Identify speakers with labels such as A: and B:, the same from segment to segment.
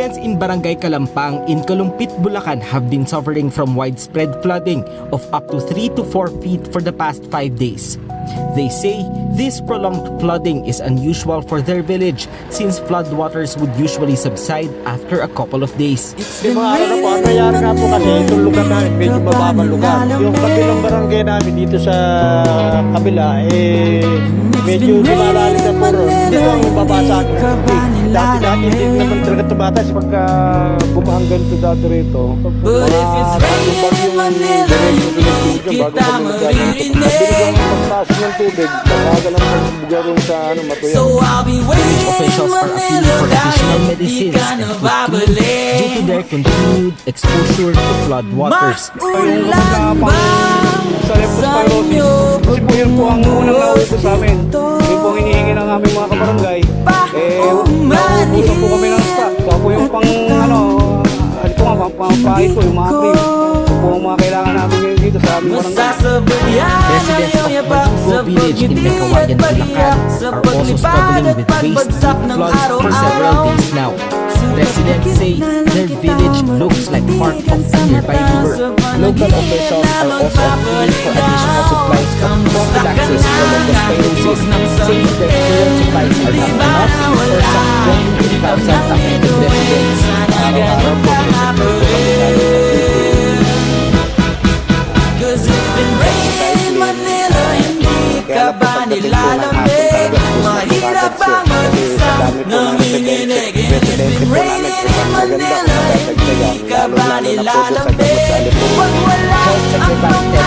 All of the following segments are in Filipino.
A: Residents in Barangay Kalampang in Kalumpit, Bulacan have been suffering from widespread flooding of up to 3 to 4 feet for the past 5 days. They say this prolonged flooding is unusual for their village since floodwaters would usually subside after a couple of days.
B: Yung mga araw na po, ang nangyari nga po kasi itong lugar namin, medyo mababang lugar. Yung kabilang barangay namin dito sa kabila, medyo lumalalim na puro. Dito ang babasa ng tubig. Dati hindi naman talaga tumatas pagka bumahang ganito dati rito. Pag yung diretso kita maririnig. Pagtaas ng tubig, nakaga lang magbuga rin sa matuyan.
A: Village officials are appealing for additional medicines and food due to their continued exposure to flood waters.
B: Yung sa leptospirosis, kasi po yun po ang unang nauso sa amin. Yun po ang hinihingi ng aming mga kabarangay. Naubusan po kami ng stock. Kaya po yung pangpahit po, yung mga cream. Ito po ang mga kailangan namin ngayon dito sa aming barangay.
A: Residents of Malugo Village in Mekawayan, Bulacan are also struggling with waste floods for several days now. Residents say their village looks like part of a nearby river. Local officials are also appealing for additional supplies of prophylaxis for leptospirosis, saying their current supplies are not enough for some 20,000 affected residents. Araw-araw po
C: ka ba nilalamig? Mahirap bang mag-isa? Nanginginig. It's been raining in Manila. Hindi ka ba nilalamig? Pag wala ang mga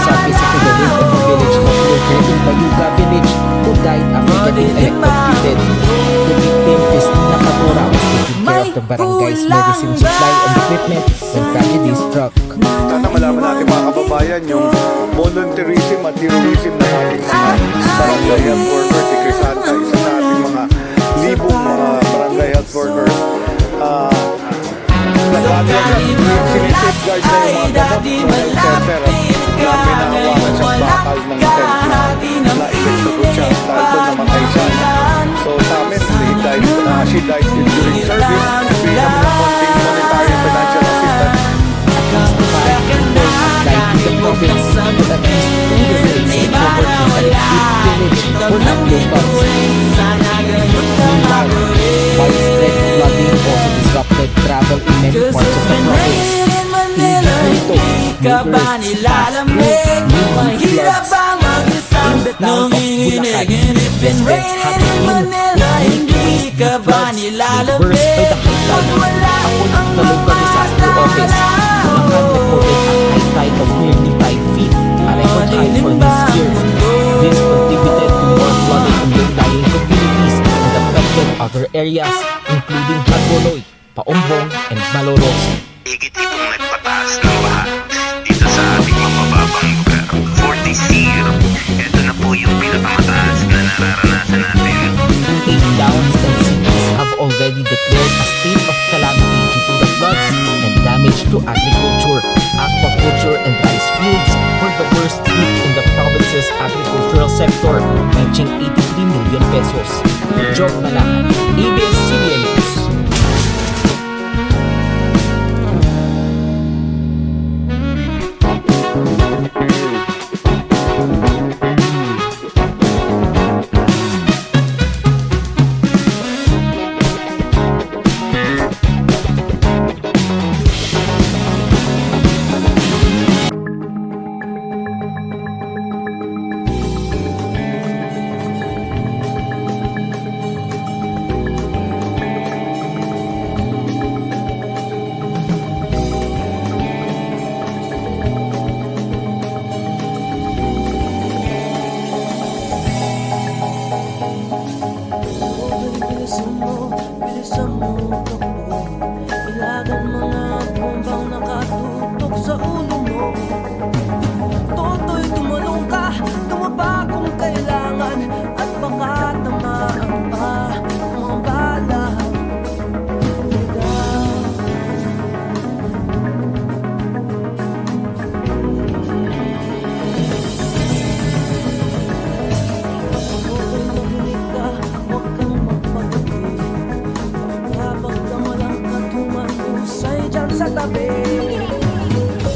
A: Sabi sa Kagaling of the village of Logo in Bayuga Village who died after getting electrocuted. The victim, Christina Catora, was taking care of the barangay's medicine supply and equipment when tragedy struck.
B: Sana malaman natin mga kababayan yung volunteerism at heroism ng ating mga barangay health workers. Si Crisanta, isa sa ating mga libong mga barangay health workers. Sinisafeguard na yung mga gamot ng health center at grabe na hawakan sa bakal ng tent na na-execute siya dahil doon namatay siya. So sa amin, she died during service. Bigyan kami ng konting monetary and financial assistance.
A: The province with at least 2 units in covered in a village were not locals. Meanwhile, widespread flooding also disrupted travel in many parts of the province. In Dito, neighbors passed through mini floods. In the town of Bulacan, residents had to clean waste floods burst by the Kitan. According to the local disaster office, Bulacan reported a high tide of nearly 5 feet, a record high for this year. This contributed to more flooding in low-lying communities and affected other areas, including Hagoloy, Paumbong, and Malolos.
D: Higit itong nagpataas ng baha dito sa ating mabababang lugar. For this year, ito na po yung pinakamataas na nararanasan natin.
A: 8 towns and cities have already declared a state of calamity due to the floods and damage to agriculture, aquaculture, and rice fields were the worst hit in the province's agricultural sector, reaching 83 million pesos. Job Malacan, ABS-CBN News.
C: Bilisan mo takbo. Ilagan mga bombang nakatutok sa ulo mo. Toto'y tumalong ka, tumaba kung kailangan, at baka tamaan pa mga bala. Huwag kang magpagod. Kapag ka walang
E: sa tabi.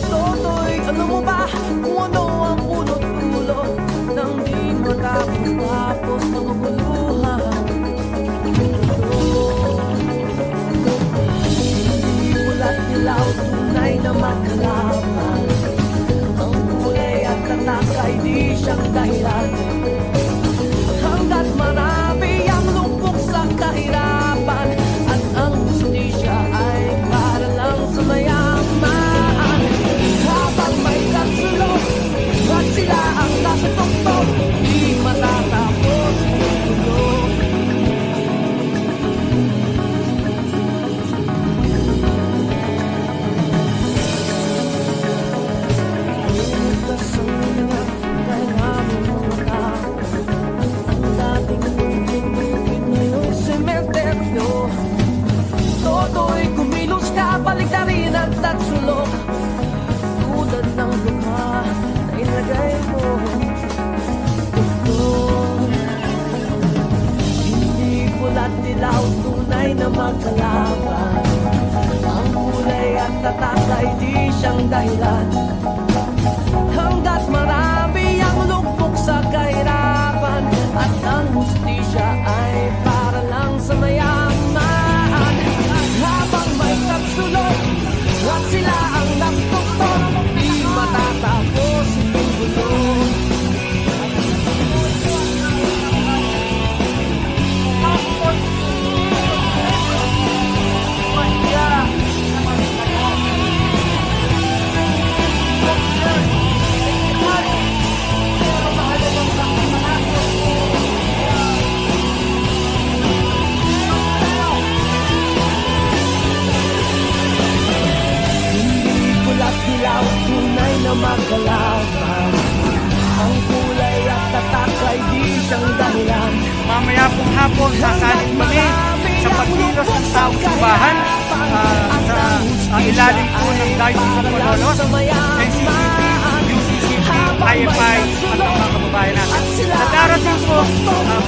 E: Totoy, ano mo ba kung ano ang punot-dulot nang di matapos na maguluhan? Hindi pula't dilaw, tunay na magkalaban. Ang kulay at tatak ay di siyang dahilan. Hanggat marami ang lumpok sa kahirapan, at ang hustisya ay para lang sa mayaman. Habang may nagsulok at sila ang nasa tuktok, di matatapos ang mundo. Toto'y kumilos ka, baliktarin at tatsulok, tulad ng luha na ilagay mo. Hindi pula't dilaw, tunay na magkalaban. Ang kulay at tatak ay di siyang dahilan. Hanggat marami ang lugmok sa kahirapan, at ang hustisya ay para lang sa mayaman. Habang may nagsulok at sila ang nagtuktok, di matatapos itong gulo. Dilaw, tunay na magkalaban. Ang kulay at tatak ay di siyang dahilan.
F: Mamaya pong hapon sasaling kami sa pagkilos ng taong simbahan sa ilalim po ng Diocese of Malolos, NCCP, UCCP, IFI at ang mga kababayan natin. Sa darating po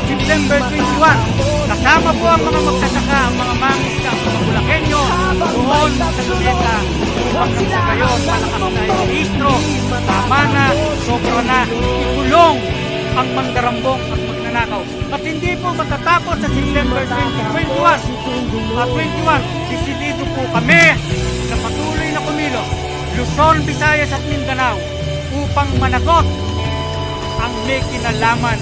F: September 21, kasama po ang mga magsasaka, ang mga mangisda, ang mga Bulakenyo doon sa Luneta upang nang sa gayon malakas na registro, tama na, sobra na, ikulong ang mandarambong at magnanakaw. At hindi po matatapos sa September 21, sisidido po kami sa patuloy na kumilos, Luzon, Visayas at Mindanao upang managot ang may kinalaman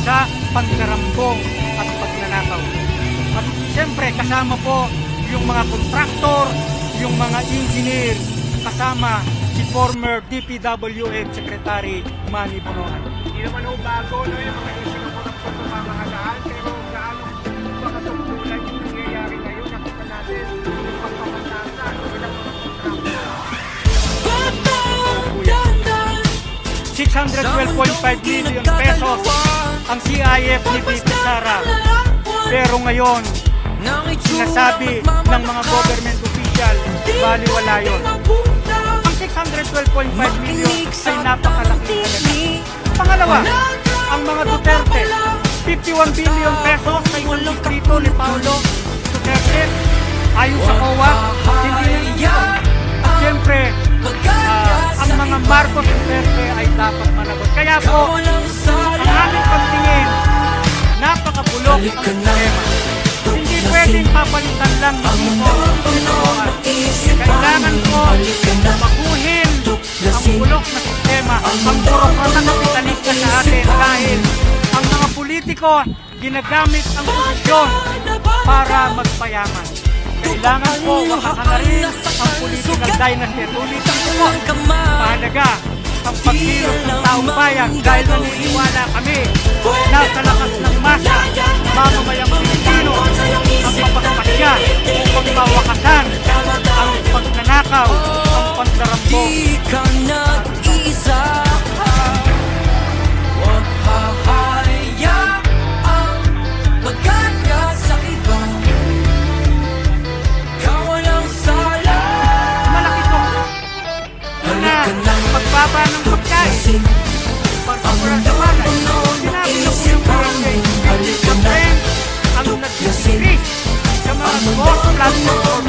F: sa pandarambong at pagnanakaw. At siyempre kasama po yung mga kontraktor, yung mga engineer, kasama si former DPWH Secretary Manny Bonoan.
B: Hindi naman ho bago no, yung mga issue ng korupsyon sa pamahalaan, pero gaano makatungkulan yung nangyayari ngayon, nakita natin yung pagpapatasa ng ilang mga kontraktor.
F: 612.5 million pesos ang CIF ni VP Sara. Pero ngayon, sinasabi ng mga government official, baliwala yun. Ang 612.5 million ay napakalaking halaga. Pangalawa, ang mga Duterte, 51 billion pesos sa isang distrito ni Paulo Duterte. Ayon sa COA, hindi na siyempre, ang mga Marcos Duterte ay dapat managot. Kaya po, ang aming pagtingin, napakabulok ang sistema. Hindi pwedeng papalitan lang ng ito. Kailangan po baguhin ang bulok na sistema, ang burokrata kapitalista sa atin dahil ang mga politiko ginagamit ang posisyon para magpayaman. Kailangan po makasanarin ang political dynasty. Ulitin ko po, mahalaga ang pagkilos ng taong bayan dahil naniniwala kami na sa lakas ng masa, mamamayang Pilipino ang mapagpasya upang mawakasan ang pagnanakaw, ang pandarambong.
E: Di ka nag-iisa, huwag hahayaang magkanya sa iba. Ikaw walang sala.
F: Malaki po na pagbaba ng pagkain, pagpapuran sa bagay. Sinabi na po yung barangay, ang nag-increase sa mga cost plus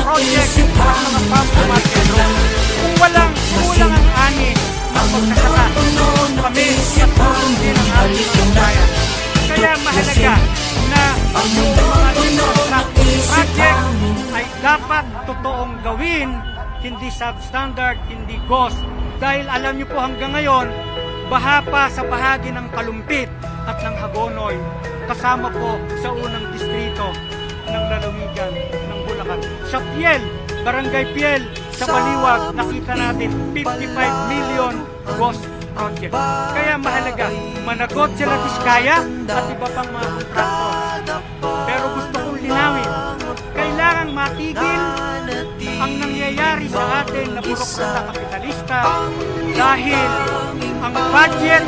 F: project at mga farm to market. Kung kulang ang ani ng pagkasaka, kami at din ang ating kababayan. Kaya mahalaga na yung mga infrastructure project ay dapat totoong gawin, hindi substandard, hindi ghost. Dahil alam niyo po hanggang ngayon, baha pa sa bahagi ng Kalumpit at ng Hagonoy, kasama po sa unang distrito ng lalawigan ng Bulacan. Sa Piel, Barangay Piel, sa Baliwag, nakita natin 55 million ghost project. Kaya mahalaga, managot sila Diskaya at iba pang mga kontraktor. Pero gusto kong linawin, kailangang matigil ang nangyayari sa atin na burokrata kapitalista dahil ang budget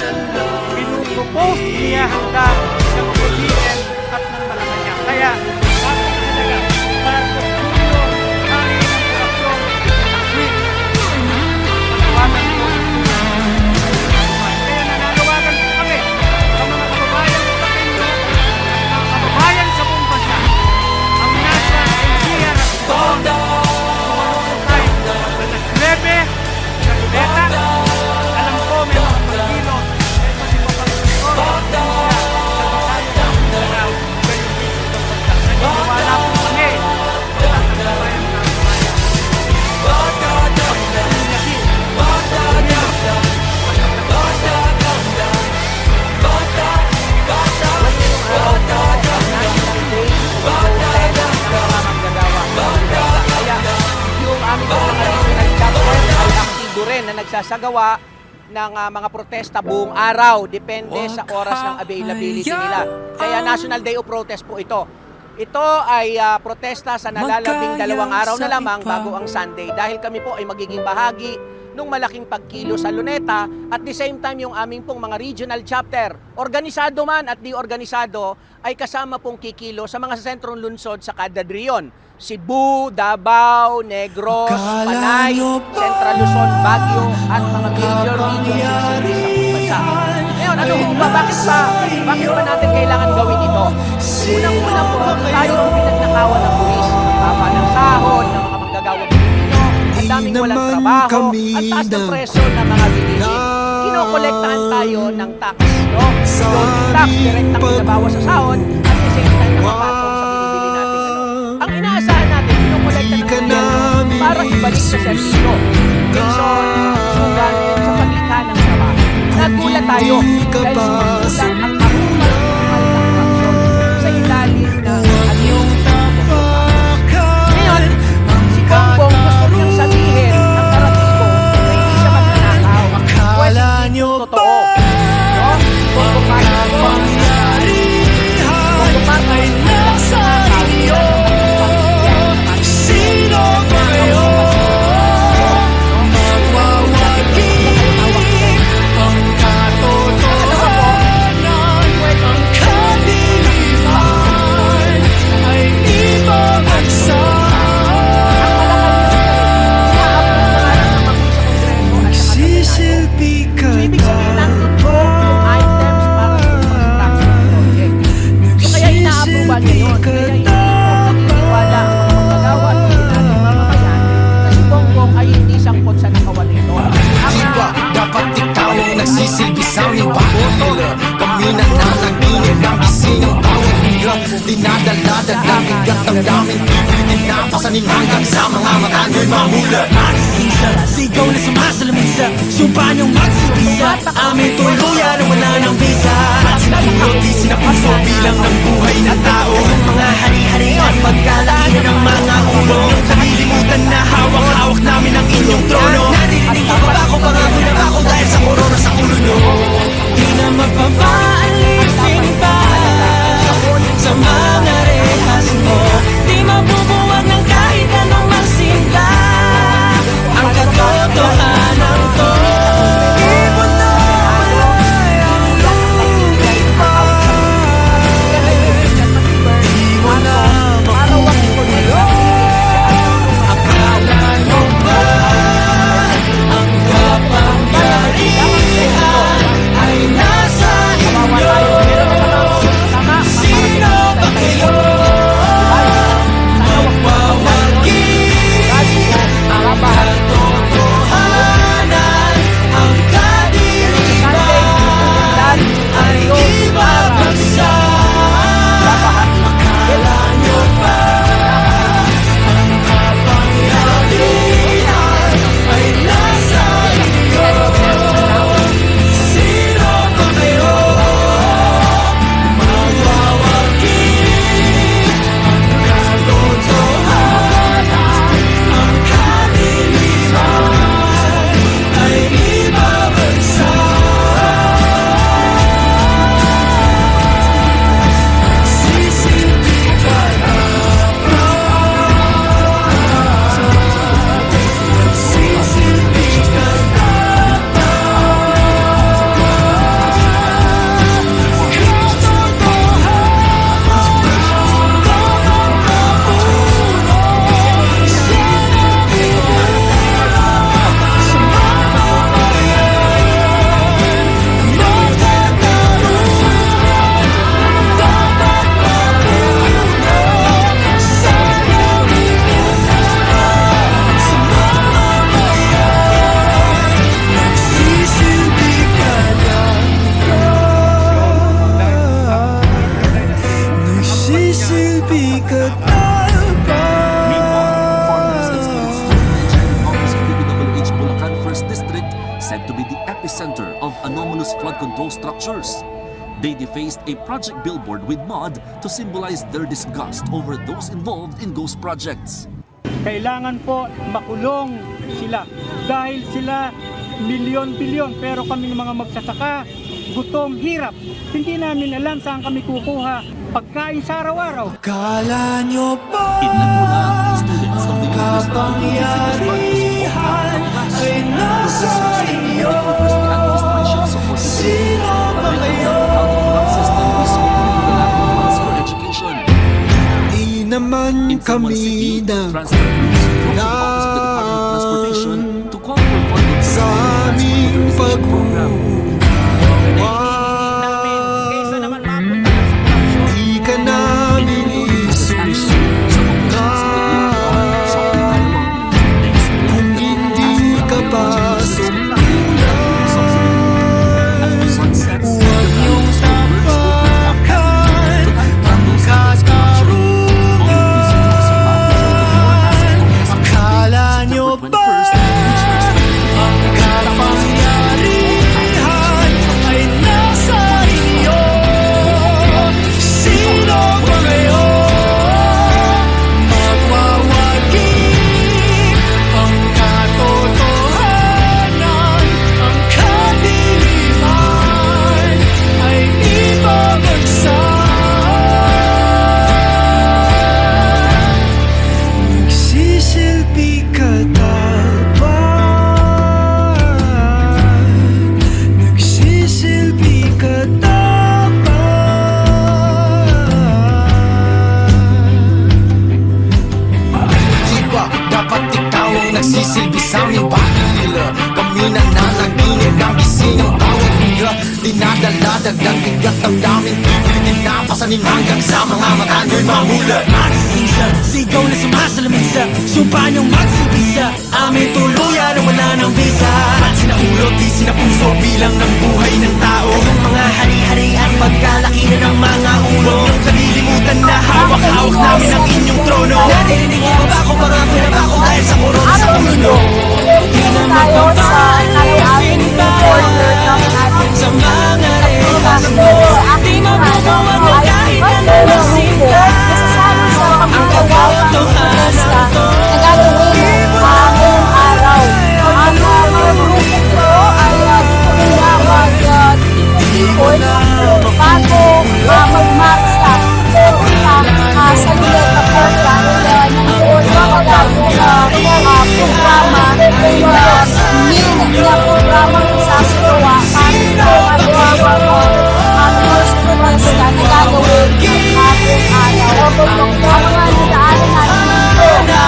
F: pinupropose niyahanda ng PDL at ng Malacanang. Kaya napakahalaga para sa puno namin ng korupsyon at win. Panawagan ko. Kaya nananawagan po kami sa mga kababayan sa Pendo, mga kababayan sa buong bansa, ang nasa NCR at Tondo, Lebe, sa Luneta, alam ko may mga pagkilos, may pagkipapagkilos,
G: rin na nagsasagawa ng mga protesta buong araw, depende sa oras ng availability nila. Kaya National Day of Protest po ito. Ito ay protesta sa nalalabing 2 araw na lamang bago ang Sunday dahil kami po ay magiging bahagi ng malaking pagkilo sa Luneta at the same time yung aming pong mga regional chapter. Organisado man at di organisado ay kasama pong kikilo sa mga sentrong lungsod sa kada rehiyon. Cebu, Davao, Negros, Panay, Central Luzon, Baguio at mga major regions sa bansa. Ngayon, ano ba? Bakit ba natin kailangan gawin ito? Unang-una po, tayo ang pinagnakawan ng buwis, baba ng sahod, ng mga manggagawang Pilipino, ang daming walang trabaho, at taas ng presyo ng mga bilihin. Kinokolektahan tayo ng tax, no? Yung tax, direktang binabawas sa sahod, at the same time, nakapatong sa binibili natin. Ang inaasahan natin, kinukolekta ng gobyerno para ibalik sa servisyo. Quezon, sugan, sa paglikha ng trabaho. Nagulat tayo dahil sumusulat ang karumal ng korupsyon sa ilalim ng anyong ngayon, si Bongbong gusto niyang sabihin ang naratibo na hindi siya magnanakaw. Pwede hindi totoo. No? Bongbong Marcos po ang sinasabi. Bongbong Marcos ay nasa iyo. Sino ba yun?
H: Hanggang sa mga mata nyo'y mamula. Sigaw na sumasalamin sa sumpa niyong magsibisa. Aming tuluyan na wala ng visa. At sinapulot di sinapuso bilang ng buhay ng tao. Ang mga hari-hari at pagkalaki ng mga ulo. Nakilimutan na hawak-hawak namin ang inyong trono. Naririnig ko pa ba kung pangako na ako dahil sa korona sa ulo nyo. Di na magpapaalisin pa sa mga rehas mo. Di mabubuwag ng kahit anong masinta. Ang katotohanan ko. Di mo na malay ang lumipad. Di mo na makuha.
I: epicenter of anomalous flood control structures. They defaced a project billboard with mud to symbolize their disgust over those involved in ghost projects.
F: Kailangan po makulong sila dahil sila milyon-bilyon pero kami mga magsasaka, gutom, hirap. Hindi namin alam saan kami kukuha pagkain sa araw-araw.
H: Akala nyo ba
I: In Laguna, students of the
H: kapangyarihan ay nasa inyo? Sino ba kayo? Di naman kami sa aming pagbubuhay. Di ka namin isusukan kung hindi ka pa sumpulan. Huwag niyong tapakan ang katarungan. Akala niyo ba ang kapangyarihan ay nasa inyo? Sino ba kayo? Magwawagi ang katotohanan, ang kadiliman ay ibabagsak. Nagsisilbi ka dapat, nagsisilbi ka dapat. Di ba dapat ikaw ang nagsisilbi sa aming bahay nila? Kami nananaginip ng gising ang bawat hira. Dinadala dagdag bigat ang daming tigil. Dinapasanin hanggang sa mga mata nyo'y mamulat. Magisisa, sigaw na sumasalamisa, sumpa niyong magsibisa. Aming tuluyan na wala ng visa. At sinahulog, di sinapuso bilang ng buhay ng tao. Kayong mga hari-harian, pagkalaki na ng mga ulo. Huwag niyong kalilimutan na hawak-hawak namin ang inyong trono. Naririnig mo ba ako mga pinabako dahil sa korona sa ulo nyo? Di na magpapalitin ba sa mga rehas mo? Di magagawa mo kahit anong sinta. Ang katotohanan to
J: Nagagawin ngayong araw. Ang mga grupo ko ay tumawag bago magmarsa sa lugar na porta nandoon mga programa na programa sasagawa para ang first protesta na gagawin ngayong araw. Ang mga nilaanan natin dito na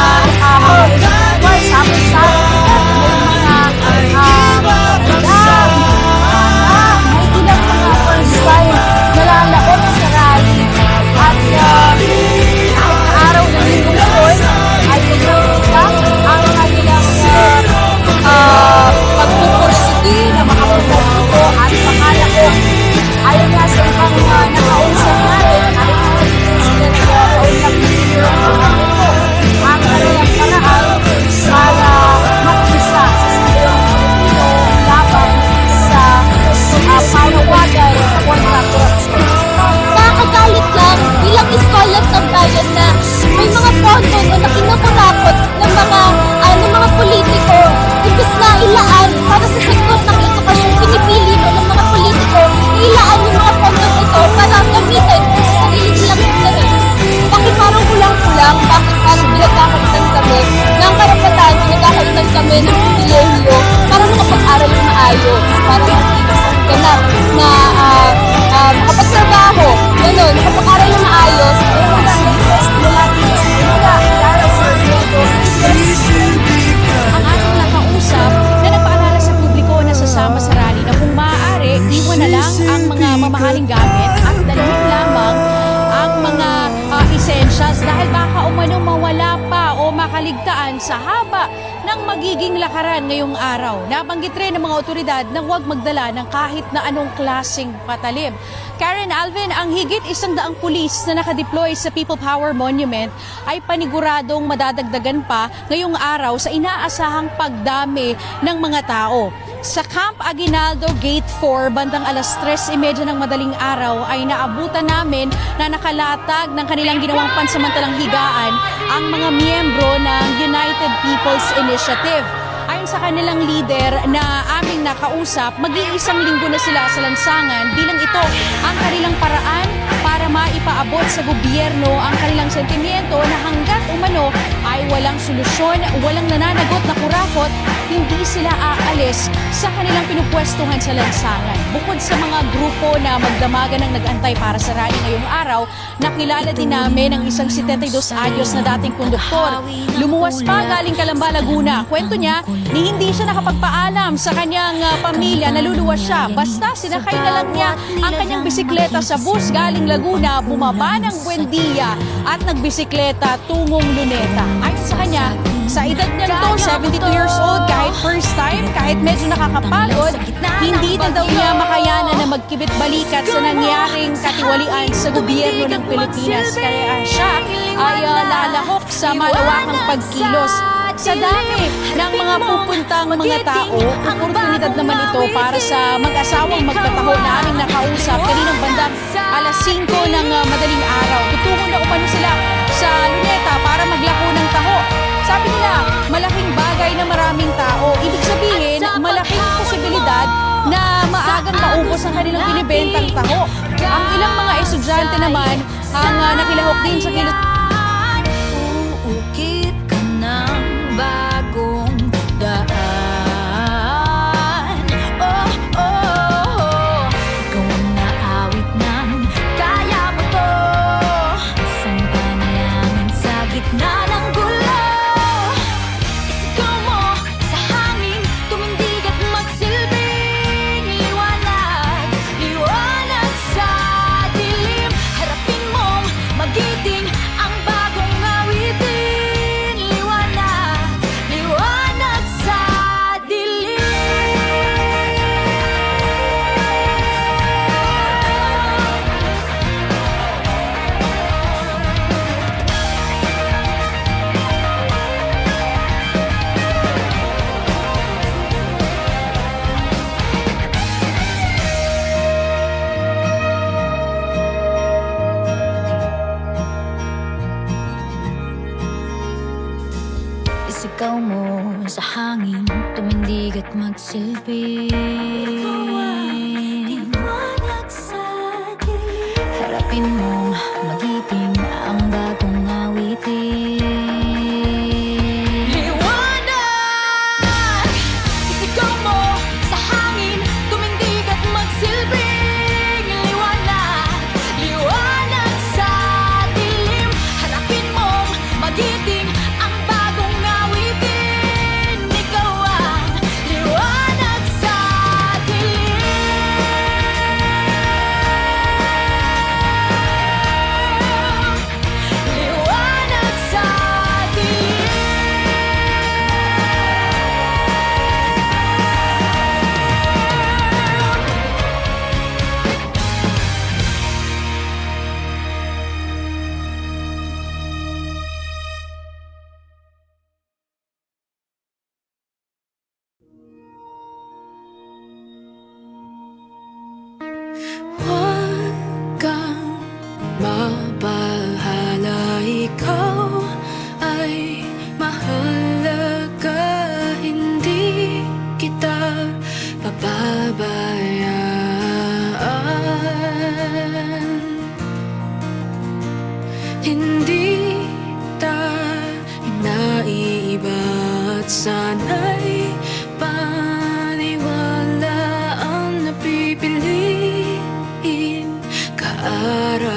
J: ayon nga sa ibang nakausap natin, ang kanilang paraan para makisa sa silang Pilipino laban sa panawagan kontra korupsyon. Nakakagalit lang bilang iskolas ng bayan na may mga pondo na kinukurakot ng mga politiko. Imbes na ilaan para sa sektor ng edukasyon, pinipili mo ng mga politiko, ilaan yung mga pondo nito para gamitin sa sarili nilang interes. Bakit parang kulang-kulang? Bakit parang pinagkakaitan kami ng karapatan, pinagkakaitan kami ng pribilehiyo para makapag-aral ng maayos, para ganap na makapagtrabaho, gano'n, makapag-aral ng maayos,
K: ang ating nakausap na nagpaalala sa publiko na sasama sa rally na kung maaari, iwan na lang ang mga mamahaling gamit at dalhin lamang ang mga essentials dahil baka umanong mawala pa o makaligtaan sa haba ng magiging lakaran ngayong araw. Nabanggit rin ng mga otoridad na huwag magdala ng kahit na anong klaseng patalim. Karen Alvin, ang higit 100 pulis na nakadeploy sa People Power Monument ay paniguradong madadagdagan pa ngayong araw sa inaasahang pagdami ng mga tao. Sa Camp Aguinaldo Gate 4, bandang alas 3:30 ng madaling araw ay naabutan namin na nakalatag ng kanilang ginawang pansamantalang higaan ang mga miyembro ng United People's Initiative. Ayon sa kanilang leader na aming nakausap, mag-iisang linggo na sila sa lansangan bilang ito ang kanilang paraan para maipaabot sa gobyerno ang kanilang sentimiento na hanggat umano ay walang solusyon, walang nananagot na kurakot, hindi sila aalis sa kanilang pinupwestuhan sa lansangan. Bukod sa mga grupo na magdamagan ng nag-antay para sa rally ngayong araw, nakilala din namin ang isang 72 anyos na dating konduktor. Lumuwas pa galing Calamba, Laguna. Kwento niya, ni hindi siya nakapagpaalam sa kanyang pamilya, naluluwas siya. Basta sinakay na lang niya ang kanyang bisikleta sa bus galing Laguna, bumaba ng Buendia at nagbisikleta tungong Luneta. Ayon sa kanya, sa edad niya nito, 72 years old, kahit first time, kahit medyo nakakapagod, hindi na daw niya makayanan na magkibit-balikat sa nangyaring katiwalian sa gobyerno ng Pilipinas. Kaya siya ay lalahok sa malawakang pagkilos. Sa dami ng mga pupuntang mga tao, oportunidad naman ito para sa mag-asawang magtataho na aming nakausap kaninang bandang alas 5 ng madaling araw. Tutungo na umano sila sa Luneta para maglako ng taho. Sabi nila, malaking bagay na maraming tao. Ibig sabihin, malaking posibilidad na maagang maubos ang kanilang binibentang taho. Ang ilang mga estudyante naman ang nakilahok din sa kilos.
J: Uukit ka ng bagong daan. Oh, oh, oh. Ikaw ang naawit ng kaya mo to. Isang panalangin sa gitna ng gulo. Isigaw mo sa hangin, tumindig at magsilbing liwanag. Liwanag sa dilim, harapin mong magiting ang bagong awitin. Liwanag, liwanag sa dilim. Isigaw mo sa hangin, tumindig at magsilbi. Harapin mong magiting ang bagong awitin. Liwanag! Isigaw mo sa hangin, tumindig at magsilbing liwanag. Liwanag sa dilim, harapin mong magiting ang bagong awitin. Ikaw ang liwanag sa dilim. Liwanag sa dilim. Huwag kang mabahala, ikaw ay mahalaga. Hindi kita pababayaan. Hindi tayo naiiba at sana'y paniwalaan na pipiliin ka araw-araw.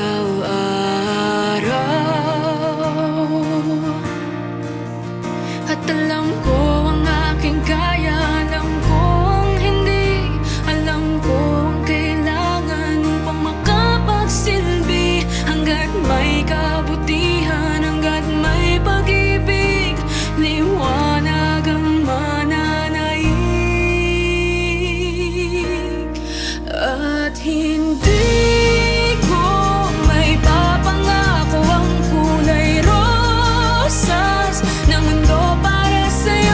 J: At alam ko ang aking kaya, alam ko ang hindi, alam ko ang kailangan upang makapagsilbi. Hanggat may kabutihan, hanggat may pag-ibig, liwanag ang mananaig. At hindi ko may papangako ang kulay rosas ng mundo para sa'yo.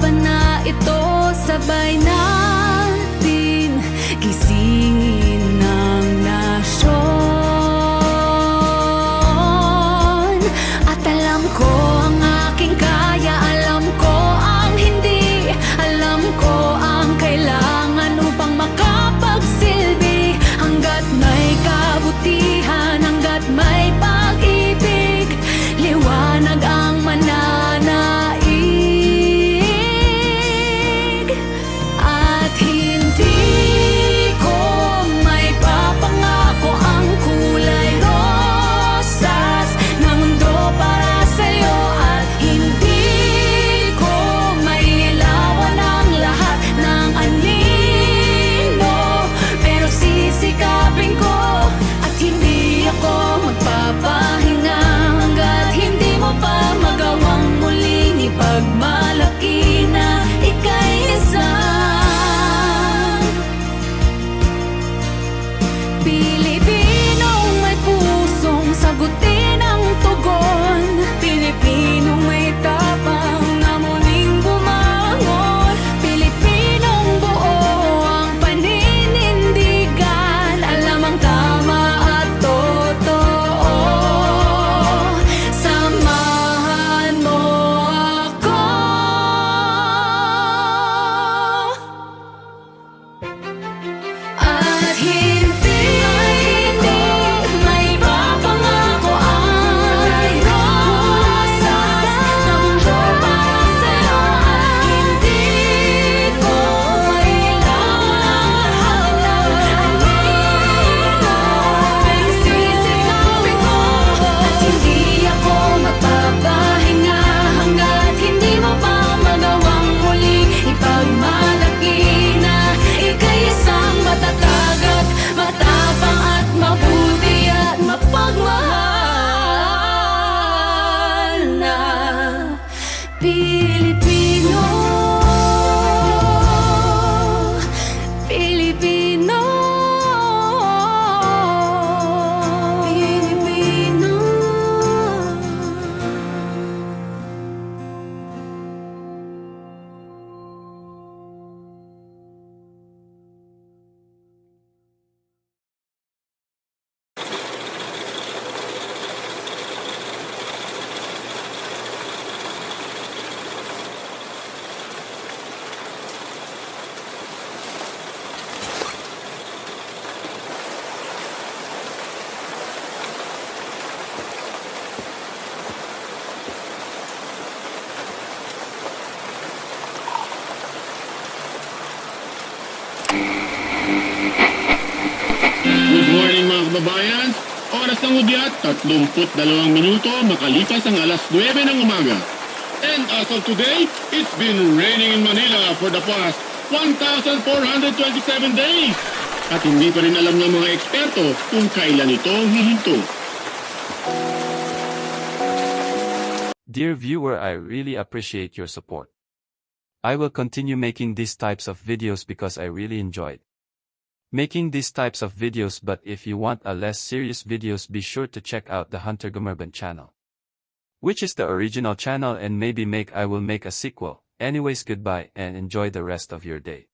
L: laban na ito, sabay natin gisingin ng nasyon. At alam ko ang aking kaya, alam ko ang hindi, alam ko ang kailangan upang makapagsilbi. Hanggat may kabutihan, hanggat may pag-ibig, liwanag ang mananaig. At hindi ko may papangako ang kulay rosas na mundo para sa'yo. At hindi ko may ilawan ang lahat ng anino, pero sisikapin ko at hindi ako magpapahinga hanggat hindi mo pa magawang muling ipagmalaki na ika'y isang Pilipinong may pusong sagutin ang tugon, Pilipinong may tapang na muling bumangon, Pilipinong buo ang paninindigan, alam ang tama at totoo. Samahan mo ako. At hindi may papangako ang rosas na mundo para sa'yo. At hindi ko mailawan ang lahat ng anino, pero sisikapin ko at hindi ako magpapahinga hanggat hindi mo pa magawang muling ipagmalaki na ika'y isang matatag at matapang at mabuti at mapagmahal na Pilipino. Pilipino. Pilipino.
M: Good morning mga kababayan. Oras ng udyat, 32 minuto makalipas ang alas 9 ng umaga. And as of today, it's been raining in Manila for the past 1,427 days. At hindi pa rin alam ng mga eksperto kung kailan ito hihinto.
N: Dear viewer, I really appreciate your support. I will continue making these types of videos because I really enjoyed making these types of videos, but if you want a less serious videos, be sure to check out the Hunter Gumerban channel, which is the original channel, and maybe I will make a sequel. Anyways, goodbye and enjoy the rest of your day.